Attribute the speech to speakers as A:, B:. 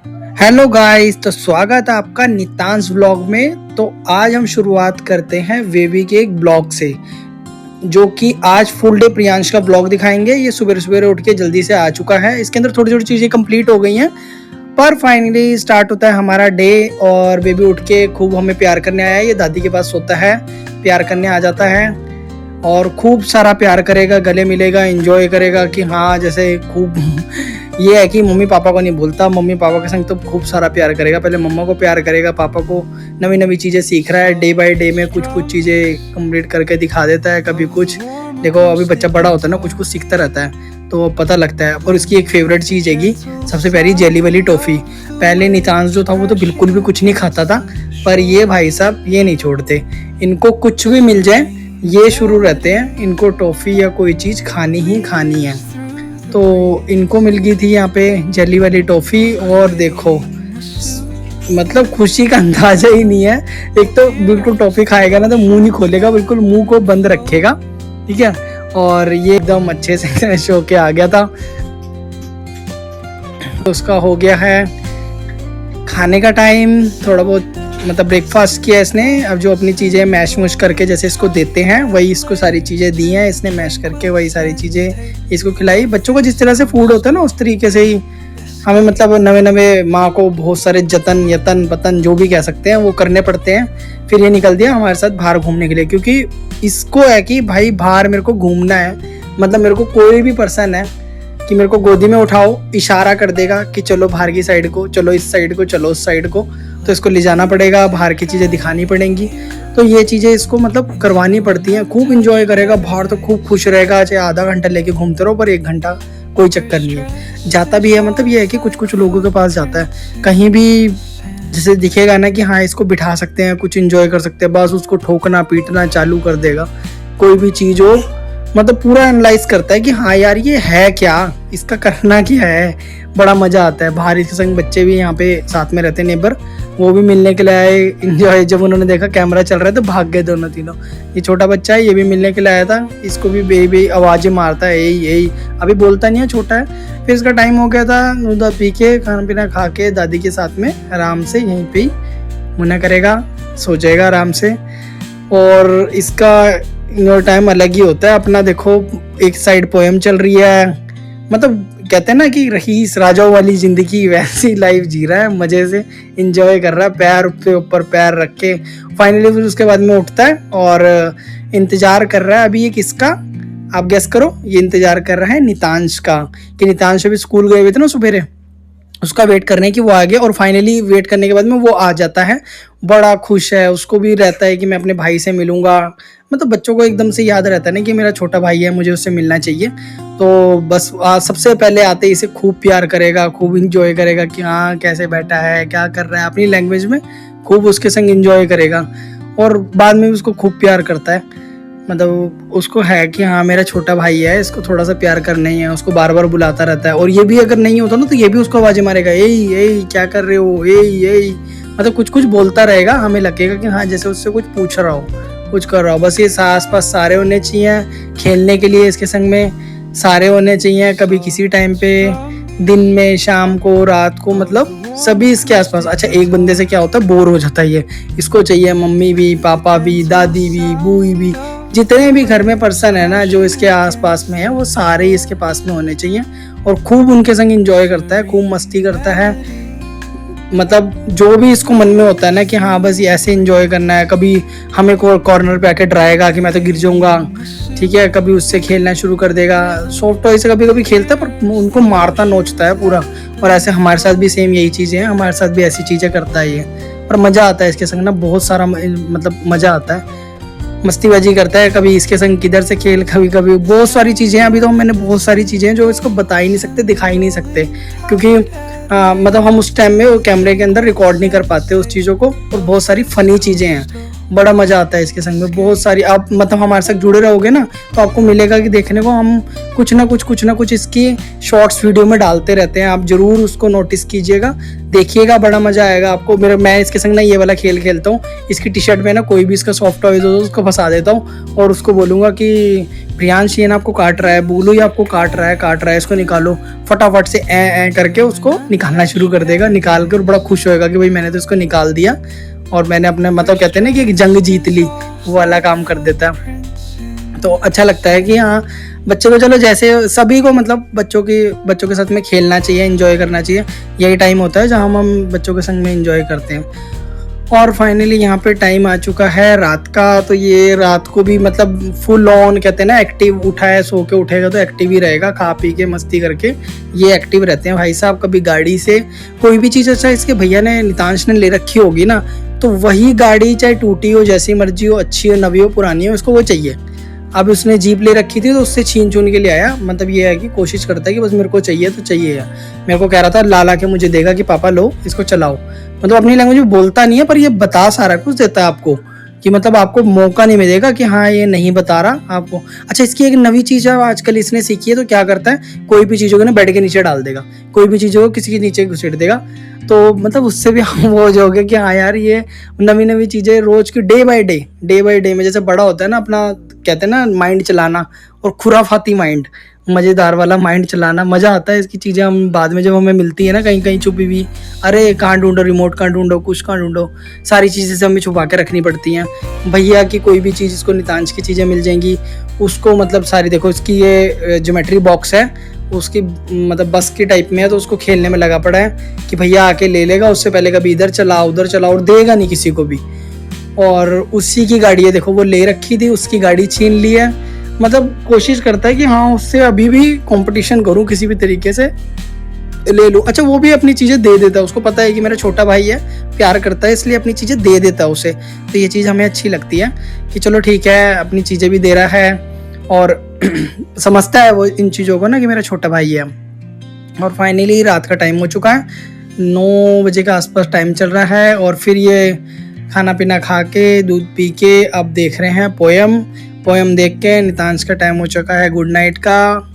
A: Hello guys, तो स्वागत है आपका नितांश व्लॉग में। तो आज हम शुरुआत करते हैं वेवी के एक ब्लॉग से, जो कि आज फुल डे प्रियांश का ब्लॉग दिखाएंगे। ये सुबह सुबह उठ के जल्दी से आ चुका है। इसके अंदर थोड़ी थोड़ी चीज़ें कंप्लीट हो गई हैं, पर फाइनली स्टार्ट होता है हमारा डे। और बेबी उठ के खूब हमें प्यार करने आया है। ये दादी के पास सोता है, प्यार करने आ जाता है और खूब सारा प्यार करेगा, गले मिलेगा, एंजॉय करेगा कि हाँ जैसे खूब ये है कि मम्मी पापा को नहीं भूलता। मम्मी पापा के संग तो खूब सारा प्यार करेगा। पहले मम्मा को प्यार करेगा, पापा को। नवी नवी चीज़ें सीख रहा है, डे बाय डे में कुछ कुछ चीज़ें कंप्लीट करके दिखा देता है। कभी कुछ देखो, अभी बच्चा बड़ा होता है ना, कुछ कुछ सीखता रहता है तो पता लगता है। और उसकी एक फेवरेट चीज़ हैगी, सबसे प्यारी जेली वाली टॉफ़ी। पहले नितांश जो था वो तो बिल्कुल भी कुछ नहीं खाता था, पर ये भाई साहब ये नहीं छोड़ते। इनको कुछ भी मिल जाए ये शुरू रहते हैं, इनको टॉफ़ी या कोई चीज़ खानी ही खानी है। तो इनको मिल गई थी यहाँ पे जेली वाली टॉफ़ी, और देखो मतलब खुशी का अंदाजा ही नहीं है। एक तो बिल्कुल टॉफ़ी खाएगा ना तो मुंह नहीं खोलेगा, बिल्कुल मुंह को बंद रखेगा, ठीक है। और ये एकदम अच्छे से शो के आ गया था। तो उसका हो गया है खाने का टाइम। थोड़ा बहुत मतलब ब्रेकफास्ट किया इसने। अब जो अपनी चीज़ें मैश मुश करके जैसे इसको देते हैं, वही इसको सारी चीज़ें दी हैं इसने, मैश करके वही सारी चीज़ें इसको खिलाई। बच्चों को जिस तरह से फूड होता है ना, उस तरीके से ही हमें मतलब नवे नवे माँ को बहुत सारे जतन यतन पतन जो भी कह सकते हैं वो करने पड़ते हैं। फिर ये निकल दिया हमारे साथ बाहर घूमने के लिए, क्योंकि इसको है कि भाई बाहर मेरे को घूमना है। मतलब मेरे को कोई भी पर्सन है कि मेरे को गोदी में उठाओ, इशारा कर देगा कि चलो बाहर की साइड को, चलो इस साइड को, चलो उस साइड को, तो इसको ले जाना पड़ेगा, बाहर की चीज़ें दिखानी पड़ेंगी। तो ये चीज़ें इसको मतलब करवानी पड़ती हैं। खूब इंजॉय करेगा बाहर, तो खूब खुश रहेगा। चाहे आधा घंटा लेके घूमते रहो, पर 1 घंटा कोई चक्कर नहीं है। जाता भी है, मतलब ये है कि कुछ कुछ लोगों के पास जाता है, कहीं भी जैसे दिखेगा ना कि हाँ इसको बिठा सकते हैं, कुछ इंजॉय कर सकते हैं, बस उसको ठोकना पीटना चालू कर देगा। कोई भी चीज़ हो मतलब पूरा एनालाइज करता है कि हाँ यार ये है क्या, इसका करना क्या है। बड़ा मज़ा आता है। बाहर इसके संग बच्चे भी यहाँ पे साथ में रहते हैं, नेबर, वो भी मिलने के लिए आए। इंजॉय जब उन्होंने देखा कैमरा चल रहा है तो भाग गए दोनों तीनों। ये छोटा बच्चा है, ये भी मिलने के लिए आया था। इसको भी बेबी आवाज़ें मारता है, यही यही। अभी बोलता नहीं है, छोटा है। फिर इसका टाइम हो गया था, दूध पी के खाना पीना खा के दादी के साथ में आराम से यहीं पे मुन्ना करेगा, सो जाएगा आराम से। और इसका टाइम अलग ही होता है अपना। देखो एक साइड पोएम चल रही है, मतलब कहते हैं ना कि रईस राजाओं वाली जिंदगी, वैसी लाइफ जी रहा है, मजे से इंजॉय कर रहा है, पैर पे ऊपर पैर रख के। फाइनली फिर उसके बाद में उठता है और इंतजार कर रहा है। अभी ये किसका, आप गेस करो। ये इंतजार कर रहा है नितांश का, कि नितांश अभी स्कूल गए हुए थे ना सुबह, उसका वेट करने की वो आ गया। और फाइनली वेट करने के बाद में वो आ जाता है, बड़ा खुश है। उसको भी रहता है कि मैं अपने भाई से मिलूंगा। मतलब बच्चों को एकदम से याद रहता है ना कि मेरा छोटा भाई है, मुझे उससे मिलना चाहिए। तो बस सबसे पहले आते ही इसे खूब प्यार करेगा, खूब इंजॉय करेगा कि हाँ कैसे बैठा है, क्या कर रहा है, अपनी लैंग्वेज में खूब उसके संग इंजॉय करेगा। और बाद में भी उसको खूब प्यार करता है। मतलब उसको है कि हाँ मेरा छोटा भाई है, इसको थोड़ा सा प्यार करना ही है। उसको बार बार बुलाता रहता है। और ये भी अगर नहीं होता ना तो ये भी उसको आवाज़ें मारेगा, यही यही क्या कर रहे हो, यही यही। मतलब कुछ कुछ बोलता रहेगा, हमें लगेगा कि हाँ जैसे उससे कुछ पूछ रहा हो, कुछ कर रहा हो। बस ये आस पास सारे होने चाहिए, खेलने के लिए इसके संग में सारे होने चाहिए। कभी किसी टाइम पे, दिन में, शाम को, रात को, मतलब सभी इसके आसपास। अच्छा एक बंदे से क्या होता है, बोर हो जाता है ये, इसको चाहिए मम्मी भी, पापा भी, दादी भी, बूई भी, जितने भी घर में पर्सन है ना जो इसके आसपास में है, वो सारे इसके पास में होने चाहिए। और खूब उनके संग एंजॉय करता है, खूब मस्ती करता है। मतलब जो भी इसको मन में होता है ना कि हाँ बस ये ऐसे एंजॉय करना है। कभी हमें कॉर्नर पे आके डराएगा कि मैं तो गिर जाऊंगा, ठीक है। कभी उससे खेलना शुरू कर देगा, सॉफ्ट टॉय से कभी कभी खेलता है, पर उनको मारता नोचता है पूरा। और ऐसे हमारे साथ भी सेम यही चीज़ें हैं, हमारे साथ भी ऐसी चीज़ें करता है ये। पर मज़ा आता है इसके संग ना, बहुत सारा मतलब मज़ा आता है, मस्तीबाजी करता है। कभी इसके संग किधर से खेल, कभी कभी बहुत सारी चीज़ें हैं। अभी तो मैंने बहुत सारी चीज़ें हैं जो इसको बता ही नहीं सकते, दिखा ही नहीं सकते, क्योंकि मतलब हम उस टाइम में वो कैमरे के अंदर रिकॉर्ड नहीं कर पाते उस चीज़ों को। और बहुत सारी फ़नी चीज़ें हैं बड़ा मज़ा आता है इसके संग में। बहुत सारी आप मतलब हमारे साथ जुड़े रहोगे ना तो आपको मिलेगा कि देखने को हम कुछ ना कुछ इसकी शॉर्ट्स वीडियो में डालते रहते हैं। आप ज़रूर उसको नोटिस कीजिएगा, देखिएगा, बड़ा मज़ा आएगा आपको। मैं इसके संग ना ये वाला खेल खेलता हूँ। इसकी टी शर्ट में ना कोई भी इसका सॉफ्ट टॉयज हो उसको फंसा देता हूँ और उसको बोलूँगा कि प्रियांश ये ना आपको काट रहा है, बोलू ये आपको काट रहा है, इसको निकालो। फटाफट से ए करके उसको निकालना शुरू कर देगा। निकाल कर बड़ा खुश होएगा कि भाई मैंने तो इसको निकाल दिया और मैंने अपने मतलब कहते हैं ना कि एक जंग जीत ली, वो वाला काम कर देता। तो अच्छा लगता है कि हाँ बच्चों को, चलो जैसे सभी को मतलब बच्चों के साथ में खेलना चाहिए, एंजॉय करना चाहिए। यही टाइम होता है जहाँ हम बच्चों के संग में एंजॉय करते हैं। और फाइनली यहाँ पे टाइम आ चुका है रात का। तो ये रात को भी मतलब फुल ऑन कहते हैं ना एक्टिव, उठा है सो के उठेगा तो एक्टिव ही रहेगा, खा पी के मस्ती करके ये एक्टिव रहते हैं भाई साहब। कभी गाड़ी से कोई भी चीज़, अच्छा इसके भैया ने नितांश ने ले रखी होगी ना तो वही गाड़ी चाहे टूटी हो, जैसी मर्जी हो, अच्छी हो, नवी हो, पुरानी हो, उसको वो चाहिए। अब उसने जीप ले रखी थी तो उससे छीन छून के लिए आया। मतलब ये है कि कोशिश करता है कि बस मेरे को चाहिए तो चाहिए। या मेरे को कह रहा था ला के मुझे देगा कि पापा लो इसको चलाओ। मतलब अपनी लैंग्वेज में बोलता नहीं है पर ये बता सारा कुछ देता है आपको, कि मतलब आपको मौका नहीं मिलेगा कि हाँ ये नहीं बता रहा आपको। अच्छा इसकी एक नवी चीज़ है आजकल इसने सीखी है, तो क्या करता है कोई भी चीज़ों को ना बेड के नीचे डाल देगा, कोई भी चीज़ों को किसी के नीचे घुसेड़ देगा। तो मतलब उससे भी हम वो हो गए कि हाँ यार ये नवी चीज़ें रोज की डे बाय डे में जैसे बड़ा होता है ना अपना कहते हैं ना माइंड चलाना, और खुराफाती माइंड, मज़ेदार वाला माइंड चलाना, मज़ा आता है इसकी चीज़ें हम बाद में जब हमें मिलती है ना कहीं छुपी हुई, अरे कहाँ ढूंढो, रिमोट कहाँ ढूंढो, कुछ कहाँ ढूंढो, सारी चीज़ें से हमें छुपा के रखनी पड़ती हैं। भैया की कोई भी चीज़, इसको नितांश की चीज़ें मिल जाएंगी उसको, मतलब सारी देखो इसकी ये ज्योमेट्री बॉक्स है उसकी, मतलब बस की टाइप में है तो उसको खेलने में लगा पड़ा है कि भैया आके ले लेगा, उससे पहले कभी इधर चला उधर चला और देगा नहीं किसी को भी। और उसी की गाड़ी है देखो, वो ले रखी थी, उसकी गाड़ी छीन ली है। मतलब कोशिश करता है कि हाँ उससे अभी भी कंपटीशन करूं, किसी भी तरीके से ले लूं। अच्छा वो भी अपनी चीज़ें दे देता है, उसको पता है कि मेरा छोटा भाई है, प्यार करता है, इसलिए अपनी चीज़ें दे देता है उसे। तो ये चीज़ हमें अच्छी लगती है कि चलो ठीक है अपनी चीज़ें भी दे रहा है और समझता है वो इन चीज़ों को ना कि मेरा छोटा भाई है। और फाइनली रात का टाइम हो चुका है, 9 बजे के आसपास टाइम चल रहा है। और फिर ये खाना पीना खा के दूध पी के अब देख रहे हैं पोयम देख के। नितांश का टाइम हो चुका है गुड नाइट का।